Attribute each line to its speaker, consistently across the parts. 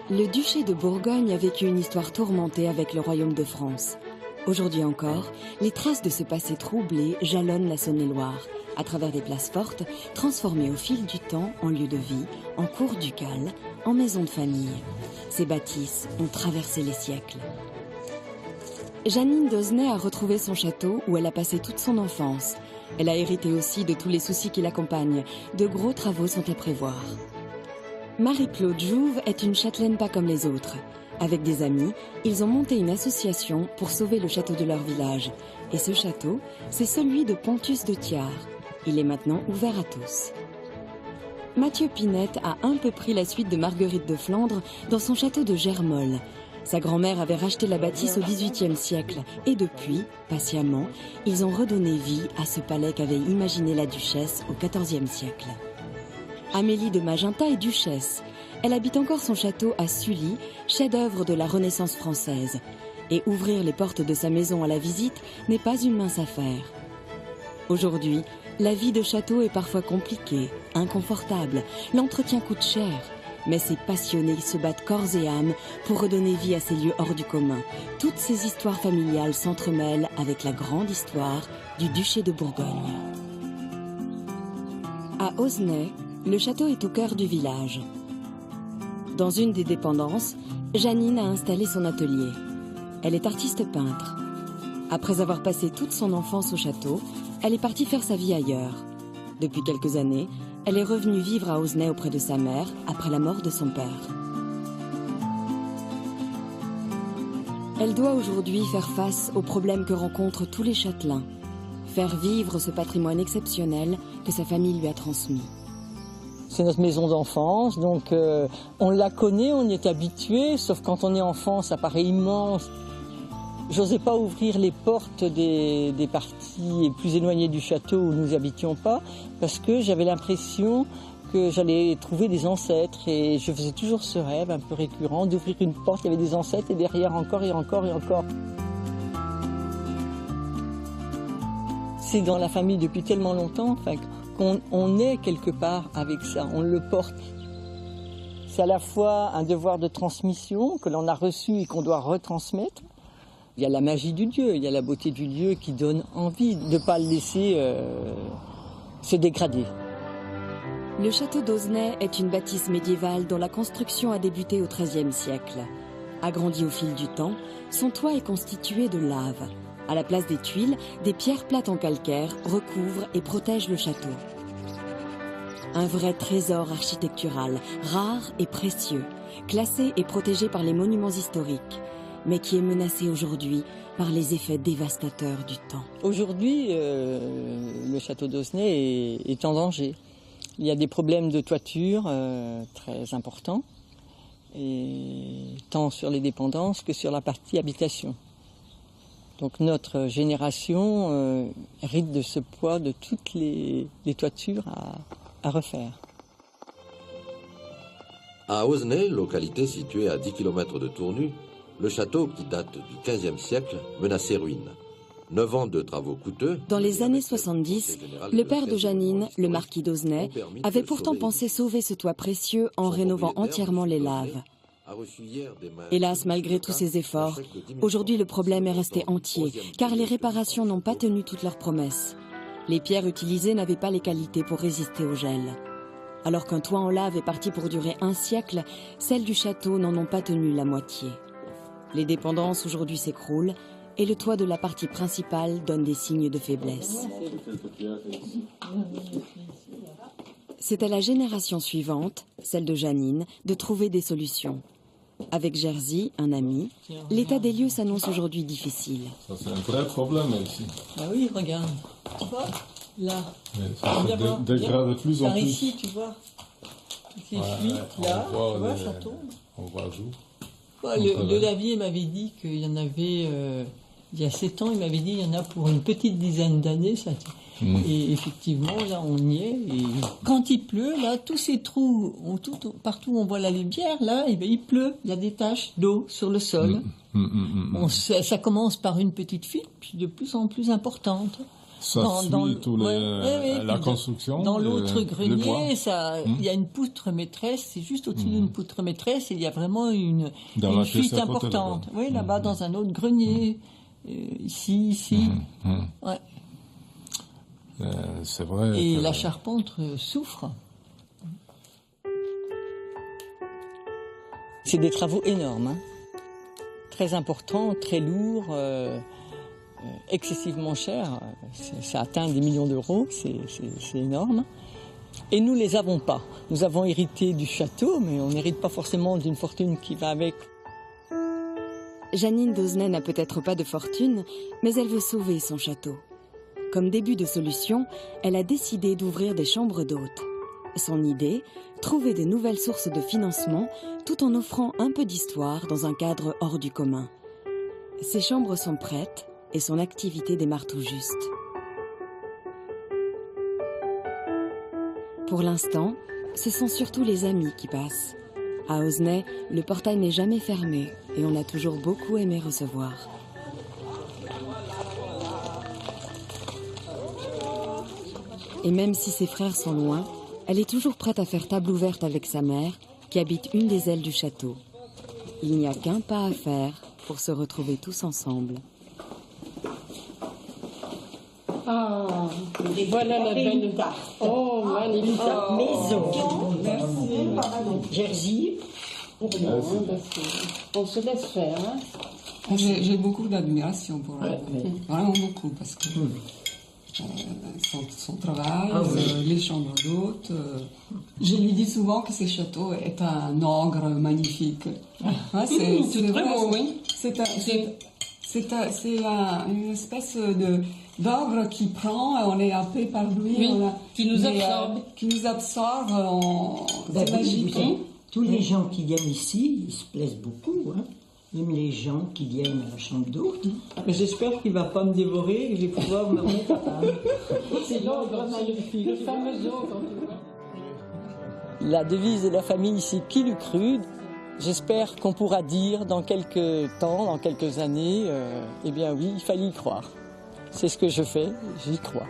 Speaker 1: Le duché de Bourgogne a vécu une histoire tourmentée avec le royaume de France. Aujourd'hui encore, les traces de ce passé troublé jalonnent la Saône-et-Loire, à travers des places fortes, transformées au fil du temps en lieux de vie, en cours ducales, en maisons de famille. Ces bâtisses ont traversé les siècles. Jeannine d'Ausnay a retrouvé son château où elle a passé toute son enfance. Elle a hérité aussi de tous les soucis qui l'accompagnent. De gros travaux sont à prévoir. Marie-Claude Jouve est une châtelaine pas comme les autres. Avec des amis, ils ont monté une association pour sauver le château de leur village. Et ce château, c'est celui de Pontus de Thiard. Il est maintenant ouvert à tous. Mathieu Pinette a un peu pris la suite de Marguerite de Flandre dans son château de Germolles. Sa grand-mère avait racheté la bâtisse au XVIIIe siècle. Et depuis, patiemment, ils ont redonné vie à ce palais qu'avait imaginé la duchesse au XIVe siècle. Amélie de Magenta est duchesse. Elle habite encore son château à Sully, chef-d'œuvre de la Renaissance française. Et ouvrir les portes de sa maison à la visite n'est pas une mince affaire. Aujourd'hui, la vie de château est parfois compliquée, inconfortable. L'entretien coûte cher. Mais ces passionnés se battent corps et âme pour redonner vie à ces lieux hors du commun. Toutes ces histoires familiales s'entremêlent avec la grande histoire du duché de Bourgogne. À Ausnay, le château est au cœur du village. Dans une des dépendances, Jeannine a installé son atelier. Elle est artiste peintre. Après avoir passé toute son enfance au château, elle est partie faire sa vie ailleurs. Depuis quelques années, elle est revenue vivre à Ausnay auprès de sa mère après la mort de son père. Elle doit aujourd'hui faire face aux problèmes que rencontrent tous les châtelains. Faire vivre ce patrimoine exceptionnel que sa famille lui a transmis.
Speaker 2: C'est notre maison d'enfance, donc on la connaît, on y est habitué, sauf quand on est enfant, ça paraît immense. J'osais pas ouvrir les portes des parties plus éloignées du château où nous habitions pas, parce que j'avais l'impression que j'allais trouver des ancêtres, et je faisais toujours ce rêve un peu récurrent d'ouvrir une porte, il y avait des ancêtres, et derrière encore et encore et encore. C'est dans la famille depuis tellement longtemps, qu'on est quelque part avec ça, on le porte. C'est à la fois un devoir de transmission que l'on a reçu et qu'on doit retransmettre. Il y a la magie du lieu, il y a la beauté du lieu qui donne envie de ne pas le laisser se dégrader.
Speaker 1: Le château d'Ausnay est une bâtisse médiévale dont la construction a débuté au XIIIe siècle. Agrandi au fil du temps, son toit est constitué de lave. À la place des tuiles, des pierres plates en calcaire recouvrent et protègent le château. Un vrai trésor architectural, rare et précieux, classé et protégé par les monuments historiques, mais qui est menacé aujourd'hui par les effets dévastateurs du temps.
Speaker 2: Aujourd'hui, le château d'Ausnay est en danger. Il y a des problèmes de toiture très importants, et tant sur les dépendances que sur la partie habitation. Donc notre génération hérite de ce poids de toutes les toitures à refaire.
Speaker 3: À Ausnay, localité située à 10 km de Tournu, le château, qui date du XVe siècle, menaçait ruine. 9 ans de travaux coûteux.
Speaker 1: Dans les années 70, le père de Jeannine, le marquis d'Ausnay, avait pourtant pensé sauver ce toit précieux en rénovant entièrement les laves. Hélas, malgré tous ces efforts, aujourd'hui le problème est resté entier, car les réparations n'ont pas tenu toutes leurs promesses. Les pierres utilisées n'avaient pas les qualités pour résister au gel. Alors qu'un toit en lave est parti pour durer un siècle, celles du château n'en ont pas tenu la moitié. Les dépendances aujourd'hui s'écroulent et le toit de la partie principale donne des signes de faiblesse. C'est à la génération suivante, celle de Jeannine, de trouver des solutions. Avec Jerzy, un ami, l'état des lieux s'annonce aujourd'hui difficile.
Speaker 4: Ça, c'est un vrai problème ici.
Speaker 2: Ah oui, regarde. Tu vois, là.
Speaker 4: Ça se dégrade de plus en
Speaker 2: Par
Speaker 4: plus.
Speaker 2: ici, tu vois. Toutes les fuites, là, tu vois, ça tombe.
Speaker 4: On voit jour.
Speaker 2: Le lavier m'avait dit qu'il y en avait, il y a 7 ans, il m'avait dit qu'il y en a pour une petite dizaine d'années. Et effectivement, là, on y est. Et quand il pleut, là, tous ces trous, partout où on voit la lumière, là, et bien, il pleut. Il y a des taches d'eau sur le sol. Ça commence par une petite fuite, puis de plus en plus importante.
Speaker 4: Ça suit tous les, la construction.
Speaker 2: Dans l'autre
Speaker 4: le bois.
Speaker 2: grenier, il y a une poutre maîtresse, c'est juste au-dessus d'une poutre maîtresse, et il y a vraiment une fuite importante. Oui, là-bas, dans un autre grenier, ici. Ouais.
Speaker 4: C'est vrai.
Speaker 2: Et la charpente souffre. C'est des travaux énormes, hein. Très importants, très lourds, excessivement chers. Ça atteint des millions d'euros, c'est énorme. Et nous ne les avons pas. Nous avons hérité du château, mais on n'hérite pas forcément d'une fortune qui va avec.
Speaker 1: Janine Dausnay n'a peut-être pas de fortune, mais elle veut sauver son château. Comme début de solution, elle a décidé d'ouvrir des chambres d'hôtes. Son idée, trouver de nouvelles sources de financement tout en offrant un peu d'histoire dans un cadre hors du commun. Ses chambres sont prêtes et son activité démarre tout juste. Pour l'instant, ce sont surtout les amis qui passent. À Auzenay, le portail n'est jamais fermé et on a toujours beaucoup aimé recevoir. Et même si ses frères sont loin, elle est toujours prête à faire table ouverte avec sa mère, qui habite une des ailes du château. Il n'y a qu'un pas à faire pour se retrouver tous ensemble.
Speaker 5: Ah, et voilà la belle tarte. Oh, magnifique. Maison. Merci. Jersey. On se laisse faire. Hein.
Speaker 6: J'ai beaucoup d'admiration pour elle. Vraiment beaucoup, parce que son travail, les chambres d'hôtes. Je lui dis souvent que ce château est un ogre magnifique. Ouais, c'est très beau, oui. C'est une espèce d'ogre qui prend, on est happé par lui.
Speaker 5: Oui, qui nous absorbe.
Speaker 6: Qui nous absorbe, c'est magique.
Speaker 5: Tous les gens qui viennent ici, ils se plaisent beaucoup. Hein. Même les gens qui viennent à la chambre d'hôte.
Speaker 2: Mais j'espère qu'il ne va pas me dévorer et que je vais pouvoir me remettre à table.
Speaker 5: C'est l'ogre magnifique, le fameux ogre.
Speaker 2: La devise de la famille ici, qui l'eût cru. J'espère qu'on pourra dire dans quelques temps, dans quelques années, eh bien oui, il fallait y croire. C'est ce que je fais, j'y crois.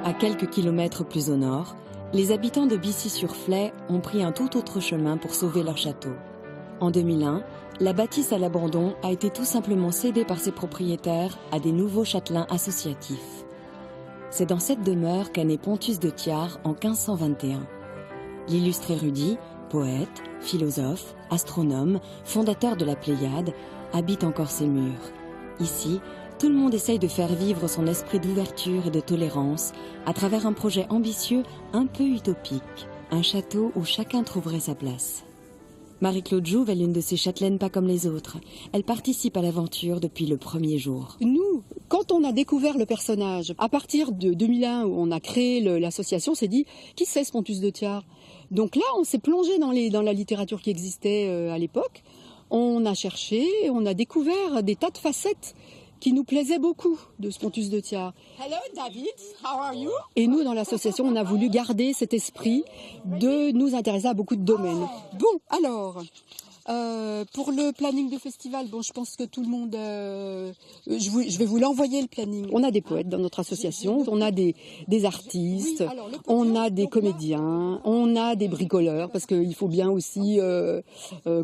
Speaker 1: À quelques kilomètres plus au nord, les habitants de Bissy-sur-Flay ont pris un tout autre chemin pour sauver leur château. En 2001, la bâtisse à l'abandon a été tout simplement cédée par ses propriétaires à des nouveaux châtelains associatifs. C'est dans cette demeure qu'est né Pontus de Thiard en 1521. L'illustre érudit, poète, philosophe, astronome, fondateur de la Pléiade, habite encore ces murs. Ici, tout le monde essaye de faire vivre son esprit d'ouverture et de tolérance à travers un projet ambitieux un peu utopique, un château où chacun trouverait sa place. Marie-Claude Jouve est l'une de ces châtelaines pas comme les autres. Elle participe à l'aventure depuis le premier jour.
Speaker 7: Nous, quand on a découvert le personnage, à partir de 2001 où on a créé l'association, on s'est dit, qui c'est ce Pontus de Thiard? Donc là, on s'est plongé dans la littérature qui existait à l'époque. On a cherché, on a découvert des tas de facettes qui nous plaisaient beaucoup de ce Pontus de Thiard.
Speaker 8: Hello David, how are you?
Speaker 7: Et nous, dans l'association, on a voulu garder cet esprit de nous intéresser à beaucoup de domaines. Bon, alors, pour le planning de festival, bon, je pense que tout le monde... je vais vous l'envoyer, le planning. On a des poètes dans notre association, on a des artistes, on a des comédiens, on a des bricoleurs, parce qu'il faut bien aussi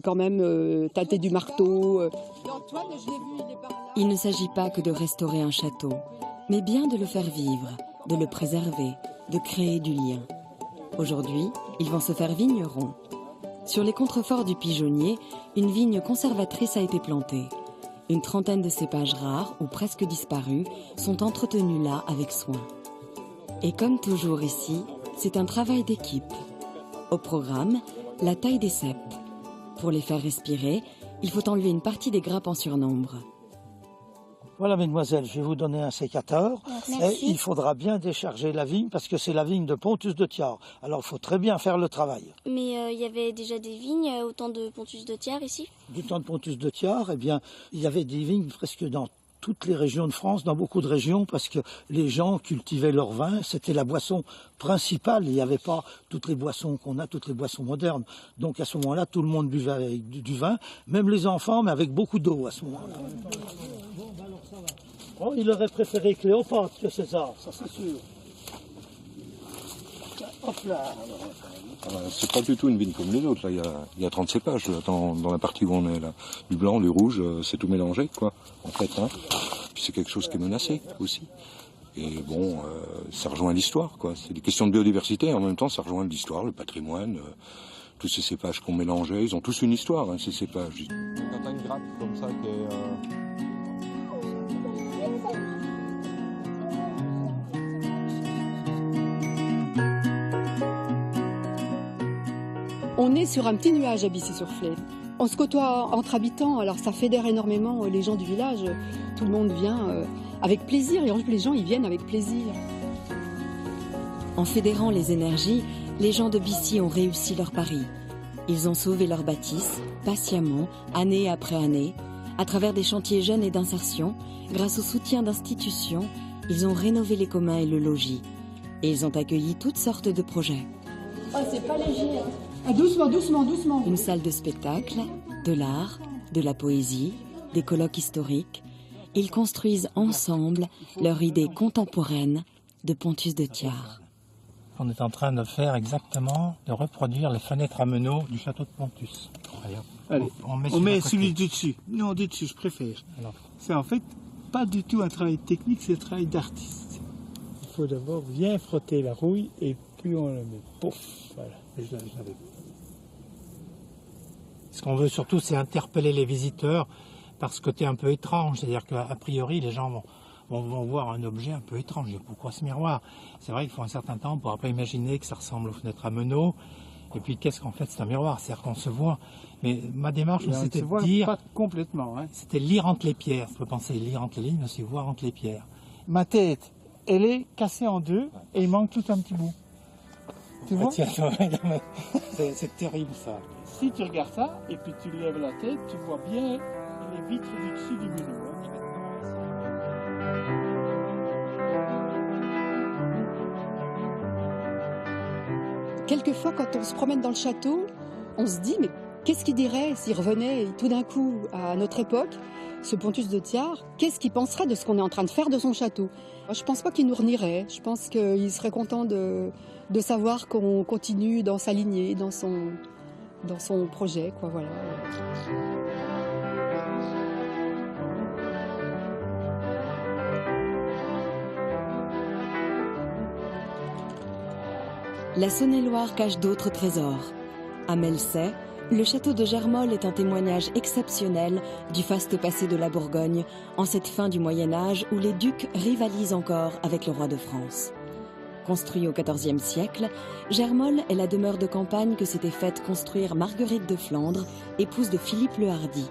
Speaker 7: quand même tâter du marteau.
Speaker 1: Il ne s'agit pas que de restaurer un château, mais bien de le faire vivre, de le préserver, de créer du lien. Aujourd'hui, ils vont se faire vignerons. Sur les contreforts du Pigeonnier, une vigne conservatrice a été plantée. Une trentaine de cépages rares ou presque disparus sont entretenus là avec soin. Et comme toujours ici, c'est un travail d'équipe. Au programme, la taille des cèpes. Pour les faire respirer, il faut enlever une partie des grappes en surnombre.
Speaker 9: Voilà, mesdemoiselles, je vais vous donner un sécateur.
Speaker 8: Merci.
Speaker 9: Et il faudra bien décharger la vigne parce que c'est la vigne de Pontus de Thiard. Alors, il faut très bien faire le travail.
Speaker 8: Mais il y avait déjà des vignes au temps de Pontus de Thiard ici?
Speaker 9: Du temps de Pontus de Thiard, eh bien, il y avait des vignes presque dans toutes les régions de France, dans beaucoup de régions, parce que les gens cultivaient leur vin, c'était la boisson principale. Il n'y avait pas toutes les boissons qu'on a, toutes les boissons modernes. Donc à ce moment-là, tout le monde buvait avec du vin, même les enfants, mais avec beaucoup d'eau à ce moment-là. Oh, il aurait préféré Cléopâtre que César, ça c'est sûr. Hop là.
Speaker 10: C'est pas du tout une vigne comme les autres. Là, il y a 30 cépages là, dans la partie où on est là. Du blanc, du rouge, c'est tout mélangé, quoi. En fait, hein. Puis c'est quelque chose qui est menacé aussi. Et bon, ça rejoint l'histoire, quoi. C'est des questions de biodiversité. Et en même temps, ça rejoint l'histoire, le patrimoine. Tous ces cépages qu'on mélangeait, ils ont tous une histoire, hein, ces cépages. Quand t'as une grappe comme ça qui est...
Speaker 7: On est sur un petit nuage à Bissy-sur-Flé. On se côtoie entre habitants, alors ça fédère énormément les gens du village. Tout le monde vient avec plaisir, et en plus les gens ils viennent avec plaisir.
Speaker 1: En fédérant les énergies, les gens de Bissy ont réussi leur pari. Ils ont sauvé leur bâtisse, patiemment, année après année. À travers des chantiers jeunes et d'insertion, grâce au soutien d'institutions, ils ont rénové les communs et le logis. Et ils ont accueilli toutes sortes de projets.
Speaker 7: Oh, c'est pas léger, hein. Ah, doucement, doucement, doucement.
Speaker 1: Une salle de spectacle, de l'art, de la poésie, des colloques historiques. Ils construisent ensemble leur idée contemporaine de Pontus de Thiard.
Speaker 11: On est en train de faire exactement, de reproduire les fenêtres à meneaux du château de Pontus.
Speaker 9: Allez, on met celui du dessus. Non, du dessus, je préfère. C'est en fait pas du tout un travail technique, c'est un travail d'artiste.
Speaker 11: Il faut d'abord bien frotter la rouille et puis on le met. Pouf, voilà. Ce qu'on veut surtout, c'est interpeller les visiteurs par ce côté un peu étrange. C'est-à-dire qu'a priori, les gens vont voir un objet un peu étrange. Pourquoi ce miroir? C'est vrai qu'il faut un certain temps pour après imaginer que ça ressemble aux fenêtres à meneaux. Et puis qu'est-ce qu'en fait c'est un miroir? C'est-à-dire qu'on se voit. Mais ma démarche, c'était de dire...
Speaker 9: Pas complètement. Hein.
Speaker 11: C'était lire entre les pierres. On peut penser lire entre les lignes, mais aussi voir entre les pierres.
Speaker 9: Ma tête, elle est cassée en deux et il manque tout un petit bout. Tu vois?
Speaker 11: C'est terrible ça.
Speaker 9: Si tu regardes ça et puis tu lèves la tête, tu vois bien les vitres du dessus du meneau.
Speaker 7: Quelquefois, quand on se promène dans le château, on se dit, mais qu'est-ce qu'il dirait s'il revenait tout d'un coup à notre époque, ce Pontus de Thiard, qu'est-ce qu'il penserait de ce qu'on est en train de faire de son château? Je ne pense pas qu'il nous renierait, je pense qu'il serait content de savoir qu'on continue dans sa lignée, dans son projet, quoi, voilà.
Speaker 1: La Saône-et-Loire cache d'autres trésors. À Melcey, le château de Germolles est un témoignage exceptionnel du faste passé de la Bourgogne en cette fin du Moyen-Âge où les ducs rivalisent encore avec le roi de France. Construit au XIVe siècle, Germolles est la demeure de campagne que s'était faite construire Marguerite de Flandre, épouse de Philippe le Hardi.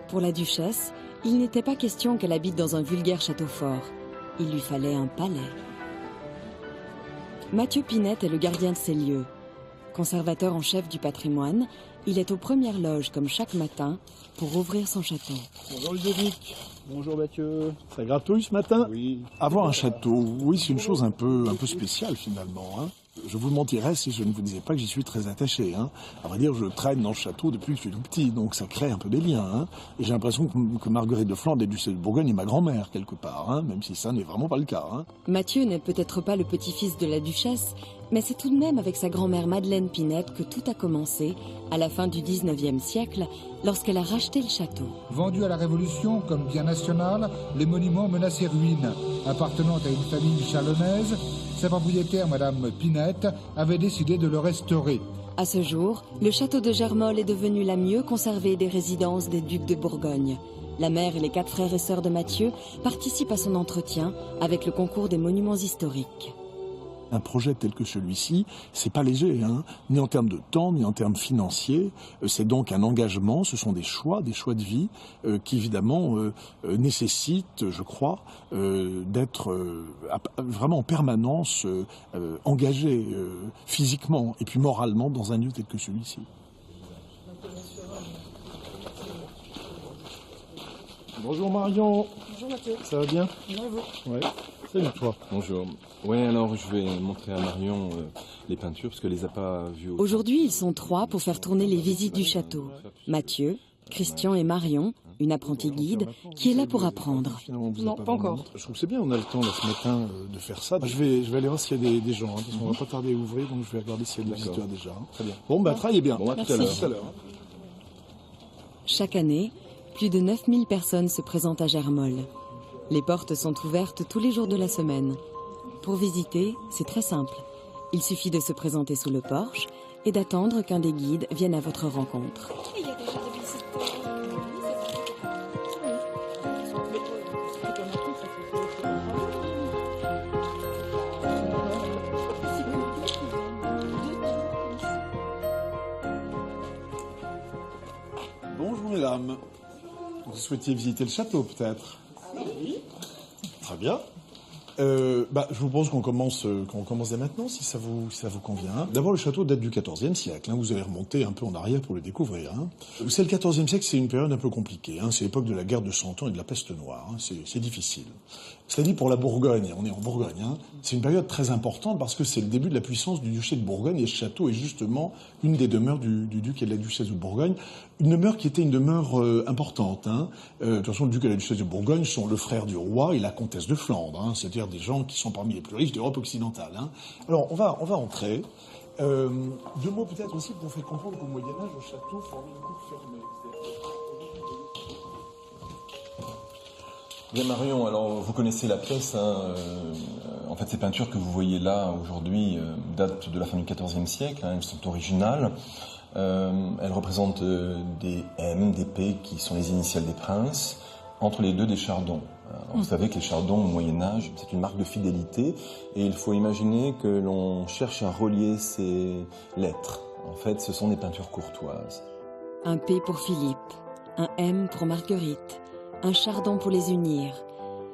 Speaker 1: Pour la duchesse, il n'était pas question qu'elle habite dans un vulgaire château fort. Il lui fallait un palais. Mathieu Pinette est le gardien de ces lieux. Conservateur en chef du patrimoine, il est aux premières loges comme chaque matin pour ouvrir son château.
Speaker 12: Bonjour Ludovic. Bonjour Mathieu. Ça gratouille ce matin? Oui. Avoir un château, oui, c'est une chose un peu spéciale finalement. Hein. Je vous mentirais si je ne vous disais pas que j'y suis très attaché. Hein. À vrai dire, je traîne dans le château depuis que je suis tout petit, donc ça crée un peu des liens. Hein. Et j'ai l'impression que Marguerite de Flandre et duchesse de Bourgogne est ma grand-mère quelque part, hein, même si ça n'est vraiment pas le cas. Hein.
Speaker 1: Mathieu n'est peut-être pas le petit-fils de la duchesse, mais c'est tout de même avec sa grand-mère Madeleine Pinette que tout a commencé à la fin du XIXe siècle, lorsqu'elle a racheté le château.
Speaker 13: Vendu à la Révolution comme bien national, les monuments menacent ruine. Appartenant à une famille chalonnaise, sa propriétaire, Madame Pinette, avait décidé de le restaurer.
Speaker 1: À ce jour, le château de Germolles est devenu la mieux conservée des résidences des ducs de Bourgogne. La mère et les 4 frères et sœurs de Mathieu participent à son entretien avec le concours des monuments historiques.
Speaker 12: Un projet tel que celui-ci, c'est pas léger, hein, ni en termes de temps, ni en termes financiers. C'est donc un engagement, ce sont des choix de vie qui évidemment nécessitent, je crois, d'être vraiment en permanence engagé physiquement et puis moralement dans un lieu tel que celui-ci. Bonjour Marion.
Speaker 14: Bonjour Mathieu.
Speaker 12: Ça va bien?
Speaker 14: Bien et vous?
Speaker 12: Ouais. Salut toi.
Speaker 15: Bonjour. Oui, alors je vais montrer à Marion les peintures parce qu'elle les a pas vues.
Speaker 1: Aujourd'hui, ils sont 3 pour faire tourner les visites du château. Mathieu, Christian et Marion, une apprentie guide qui est là pour apprendre.
Speaker 7: Non, pas encore.
Speaker 12: Je trouve que c'est bien, on a le temps là, ce matin de faire ça. Je vais aller voir s'il y a des gens, parce qu'on va pas tarder à ouvrir, donc je vais regarder s'il y a des visiteurs déjà. Très bien. Bon, travaillez bien.
Speaker 15: Bon, à tout à l'heure.
Speaker 1: Chaque année, plus de 9000 personnes se présentent à Germolles. Les portes sont ouvertes tous les jours de la semaine. Pour visiter, c'est très simple. Il suffit de se présenter sous le porche et d'attendre qu'un des guides vienne à votre rencontre.
Speaker 12: Bonjour mesdames. Vous souhaitiez visiter le château peut-être? Oui. Très bien. Je vous propose qu'on commence dès maintenant, si ça vous convient. D'abord, le château date du XIVe siècle. Vous allez remonter un peu en arrière pour le découvrir. C'est le XIVe siècle, c'est une période un peu compliquée. C'est l'époque de la guerre de 100 ans et de la peste noire. C'est difficile. Cela dit, pour la Bourgogne, on est en Bourgogne, c'est une période très importante parce que c'est le début de la puissance du duché de Bourgogne et ce château est justement une des demeures du duc et de la duchesse de Bourgogne. Une demeure qui était une demeure importante. De toute façon, le duc et la duchesse de Bourgogne sont le frère du roi et la comtesse de Flandre, c'est-à-dire des gens qui sont parmi les plus riches d'Europe occidentale. Alors, on va entrer. 2 mots peut-être aussi pour faire comprendre qu'au Moyen-Âge, le château formait une cour fermée.
Speaker 15: Bien Marion, alors vous connaissez la pièce. En fait, ces peintures que vous voyez là aujourd'hui datent de la fin du XIVe siècle. Elles sont originales. Elles représentent des M, des P qui sont les initiales des princes, entre les deux des chardons. Alors, vous savez que les chardons au Moyen-Âge, c'est une marque de fidélité et il faut imaginer que l'on cherche à relier ces lettres. En fait, ce sont des peintures courtoises.
Speaker 1: Un P pour Philippe, un M pour Marguerite, un chardon pour les unir.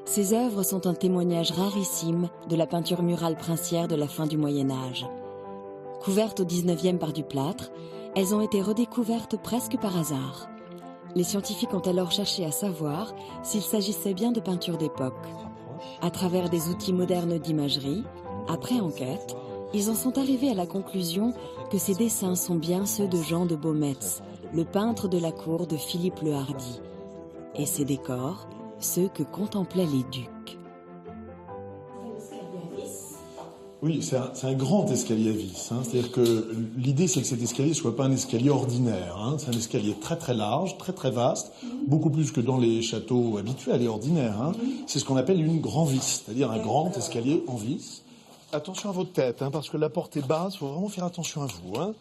Speaker 1: Ces œuvres sont un témoignage rarissime de la peinture murale princière de la fin du Moyen-Âge. Couvertes au XIXe par du plâtre, elles ont été redécouvertes presque par hasard. Les scientifiques ont alors cherché à savoir s'il s'agissait bien de peintures d'époque. À travers des outils modernes d'imagerie, après enquête, ils en sont arrivés à la conclusion que ces dessins sont bien ceux de Jean de Beaumetz, le peintre de la cour de Philippe le Hardi. Et ces décors, ceux que contemplaient les ducs.
Speaker 12: Oui, c'est un grand escalier à vis. C'est-à-dire que l'idée, c'est que cet escalier ne soit pas un escalier ordinaire. C'est un escalier très très large, très très vaste, beaucoup plus que dans les châteaux habituels et ordinaires. C'est ce qu'on appelle une grand vis, c'est-à-dire un grand escalier en vis. Attention à votre tête, parce que la porte est basse, il faut vraiment faire attention à vous.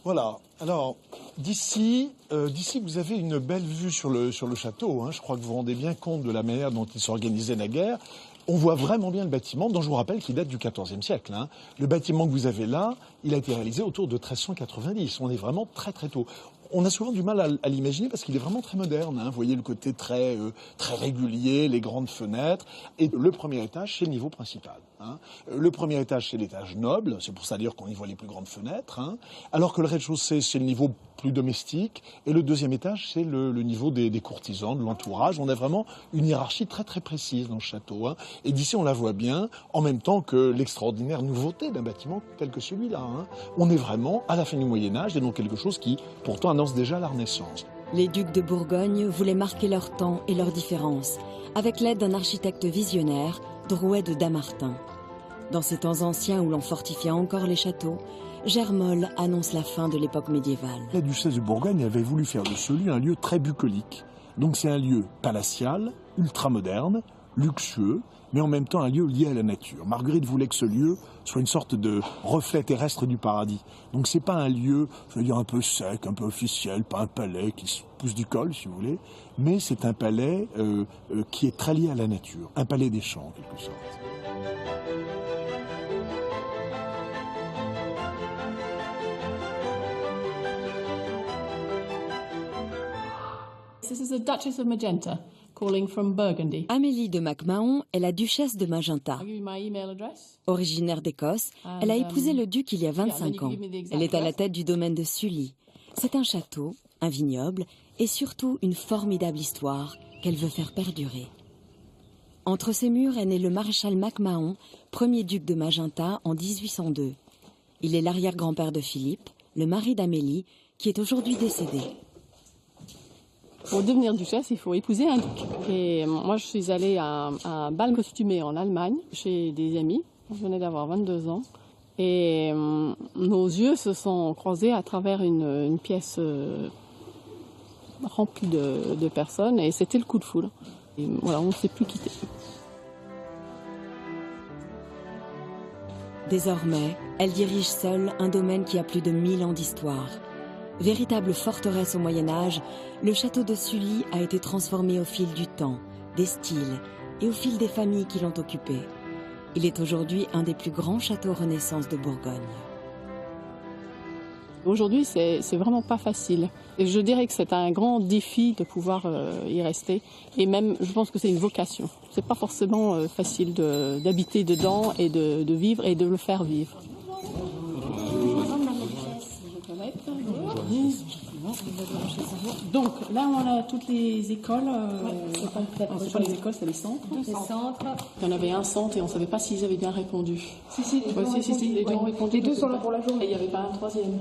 Speaker 12: Voilà. Alors, d'ici, vous avez une belle vue sur le château. Je crois que vous vous rendez bien compte de la manière dont il s'organisait naguère. On voit vraiment bien le bâtiment, dont je vous rappelle qu'il date du XIVe siècle. Le bâtiment que vous avez là, il a été réalisé autour de 1390. On est vraiment très très tôt. On a souvent du mal à l'imaginer parce qu'il est vraiment très moderne. Vous voyez le côté très régulier, les grandes fenêtres. Et le premier étage, c'est le niveau principal. Le premier étage, c'est l'étage noble. C'est pour ça d'ailleurs qu'on y voit les plus grandes fenêtres. Alors que le rez-de-chaussée, c'est le niveau plus domestique. Et le deuxième étage, c'est le niveau des courtisans, de l'entourage. On a vraiment une hiérarchie très très précise dans le château. Et d'ici, on la voit bien, en même temps que l'extraordinaire nouveauté d'un bâtiment tel que celui-là. On est vraiment à la fin du Moyen-Âge et donc quelque chose qui, pourtant, annonce déjà la Renaissance.
Speaker 1: Les ducs de Bourgogne voulaient marquer leur temps et leurs différences, avec l'aide d'un architecte visionnaire, Drouet de Damartin. Dans ces temps anciens où l'on fortifiait encore les châteaux, Germolles annonce la fin de l'époque médiévale.
Speaker 12: La duchesse de Bourgogne avait voulu faire de ce lieu un lieu très bucolique. Donc c'est un lieu palatial, ultramoderne, luxueux, mais en même temps un lieu lié à la nature. Marguerite voulait que ce lieu soit une sorte de reflet terrestre du paradis. Donc c'est pas un lieu, je veux dire, un peu sec, un peu officiel, pas un palais qui se pousse du col, si vous voulez, mais c'est un palais qui est très lié à la nature, un palais des champs, en quelque sorte.
Speaker 14: This is the Duchess of Magenta calling from Burgundy.
Speaker 1: Amélie de MacMahon est la duchesse de Magenta. Originaire d'Écosse, elle a épousé le duc il y a 25 ans. Elle est à la tête du domaine de Sully. C'est un château, un vignoble et surtout une formidable histoire qu'elle veut faire perdurer. Entre ses murs est né le maréchal MacMahon, premier duc de Magenta en 1802. Il est l'arrière-grand-père de Philippe, le mari d'Amélie, qui est aujourd'hui décédé.
Speaker 14: Pour devenir duchesse, il faut épouser un duc. Et moi, je suis allée à un bal costumé en Allemagne, chez des amis. Je venais d'avoir 22 ans. Et nos yeux se sont croisés à travers une pièce remplie de personnes. Et c'était le coup de foudre. Et voilà, on ne s'est plus quitté.
Speaker 1: Désormais, elle dirige seule un domaine qui a plus de 1000 ans d'histoire. Véritable forteresse au Moyen-Âge, le château de Sully a été transformé au fil du temps, des styles et au fil des familles qui l'ont occupé. Il est aujourd'hui un des plus grands châteaux Renaissance de Bourgogne.
Speaker 14: Aujourd'hui, c'est vraiment pas facile. Et je dirais que c'est un grand défi de pouvoir y rester. Et même, je pense que c'est une vocation. C'est pas forcément facile d'habiter dedans et de vivre et de le faire vivre. Donc là, on a toutes les écoles. C'est pas les écoles, c'est les centres.
Speaker 16: Les centres.
Speaker 14: Il y en avait un centre et on ne savait pas s'ils avaient bien répondu.
Speaker 16: Si, les deux ont répondu. Les deux sont là pour la journée.
Speaker 14: Et il n'y avait pas un troisième.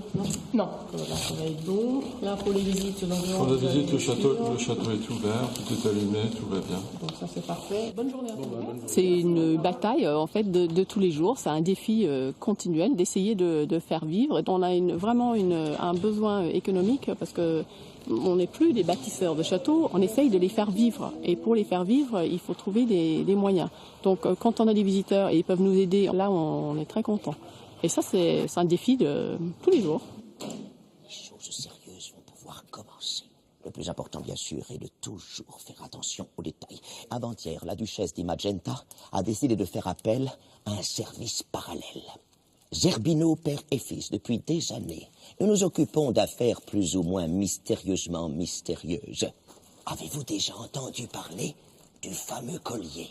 Speaker 16: Non.
Speaker 14: Voilà, ça va être bon. Là, pour les visites,
Speaker 4: pour la visite, le château est ouvert, tout est allumé, tout va bien.
Speaker 14: Donc ça, c'est parfait. Bonne journée à tous. C'est une bataille en fait de tous les jours. C'est un défi continuel d'essayer de faire vivre. On a vraiment un besoin économique parce que on n'est plus des bâtisseurs de châteaux, on essaye de les faire vivre. Et pour les faire vivre, il faut trouver des moyens. Donc quand on a des visiteurs et ils peuvent nous aider, là on est très content. Et ça c'est un défi de tous les jours.
Speaker 17: Les choses sérieuses vont pouvoir commencer. Le plus important bien sûr est de toujours faire attention aux détails. Avant-hier, la duchesse di Magenta a décidé de faire appel à un service parallèle. Zerbino, père et fils, depuis des années, nous nous occupons d'affaires plus ou moins mystérieusement mystérieuses. Avez-vous déjà entendu parler du fameux collier?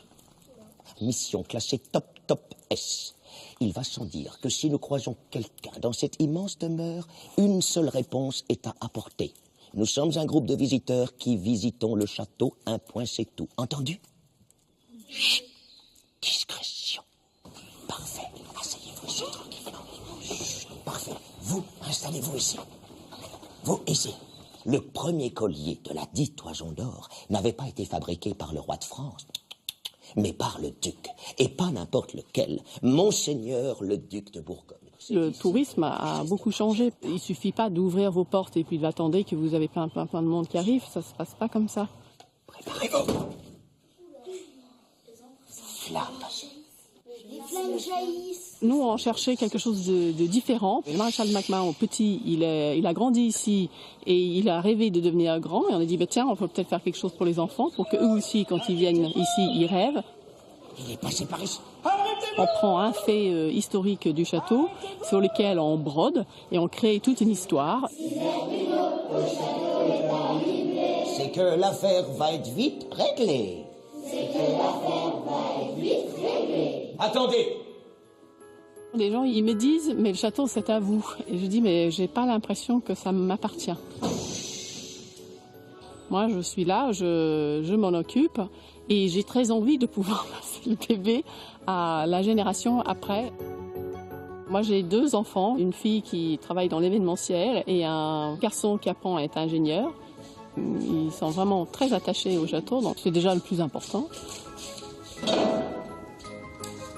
Speaker 17: Mission classée top S. Il va sans dire que si nous croisons quelqu'un dans cette immense demeure, une seule réponse est à apporter. Nous sommes un groupe de visiteurs qui visitons le château, un point c'est tout. Entendu? Chut. Discrétion. Parfait. Asseyez-vous ici tranquillement. Chut. Parfait. Vous, installez-vous ici. Vous, ici. Le premier collier de la dite Toison d'Or n'avait pas été fabriqué par le roi de France, mais par le duc. Et pas n'importe lequel. Monseigneur le duc de Bourgogne.
Speaker 14: Le tourisme a beaucoup changé. Il suffit pas d'ouvrir vos portes et puis d'attendre que vous avez plein de monde qui arrive. Ça se passe pas comme ça.
Speaker 17: Préparez-vous. Flamme.
Speaker 8: Les flammes jaillissent.
Speaker 14: Nous, on cherchait quelque chose de différent. Le maréchal MacMahon, petit, il a grandi ici et il a rêvé de devenir grand. Et on a dit, tiens, on peut peut-être faire quelque chose pour les enfants, pour qu'eux aussi, quand ils viennent ici, ils rêvent.
Speaker 17: Il est passé par ici.
Speaker 14: On prend un fait historique du château sur lequel on brode et on crée toute une histoire.
Speaker 17: C'est que l'affaire va être vite réglée. Attendez.
Speaker 14: Les gens, ils me disent, mais le château, c'est à vous. Et je dis, mais j'ai pas l'impression que ça m'appartient. Moi, je suis là, je m'en occupe et j'ai très envie de pouvoir passer le bébé à la génération après. Moi, j'ai 2 enfants, une fille qui travaille dans l'événementiel et un garçon qui apprend à être ingénieur. Ils sont vraiment très attachés au château, donc c'est déjà le plus important.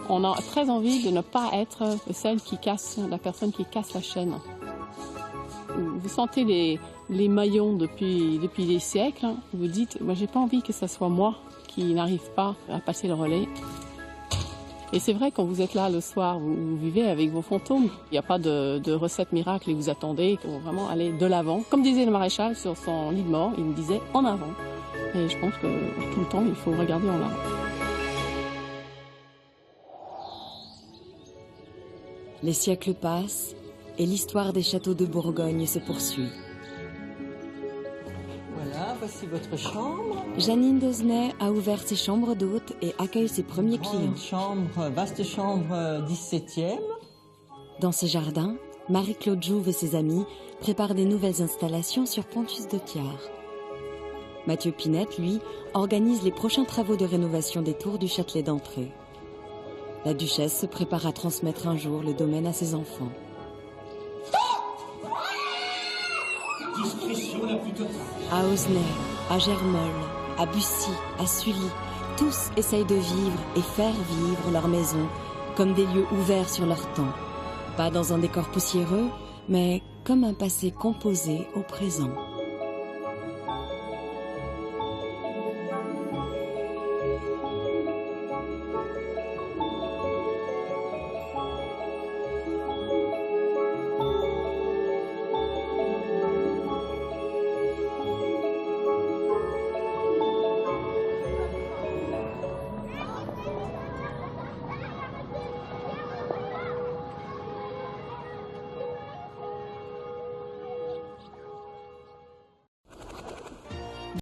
Speaker 14: On a très envie de ne pas être la personne qui casse la chaîne. Vous sentez les maillons depuis des siècles. Vous dites, moi, j'ai pas envie que ce soit moi qui n'arrive pas à passer le relais. Et c'est vrai, quand vous êtes là le soir, vous vivez avec vos fantômes. Il n'y a pas de recette miracle et vous attendez, il faut vraiment aller de l'avant. Comme disait le maréchal sur son lit de mort, il me disait en avant. Et je pense que tout le temps, il faut regarder en avant.
Speaker 1: Les siècles passent et l'histoire des châteaux de Bourgogne se poursuit.
Speaker 2: Voilà, voici votre chambre.
Speaker 1: Janine Dosnay a ouvert ses chambres d'hôtes et accueille ses premiers clients.
Speaker 2: Vaste chambre 17e.
Speaker 1: Dans ce jardin, Marie-Claude Jouve et ses amis préparent des nouvelles installations sur Pontus de Thiard. Mathieu Pinette, lui, organise les prochains travaux de rénovation des tours du Châtelet d'entrée. La duchesse se prépare à transmettre un jour le domaine à ses enfants.
Speaker 9: Discrétion la plus totale.
Speaker 1: À Osnay, À Germolles, à Bussy, à Sully, tous essayent de vivre et faire vivre leur maison comme des lieux ouverts sur leur temps. Pas dans un décor poussiéreux, mais comme un passé composé au présent.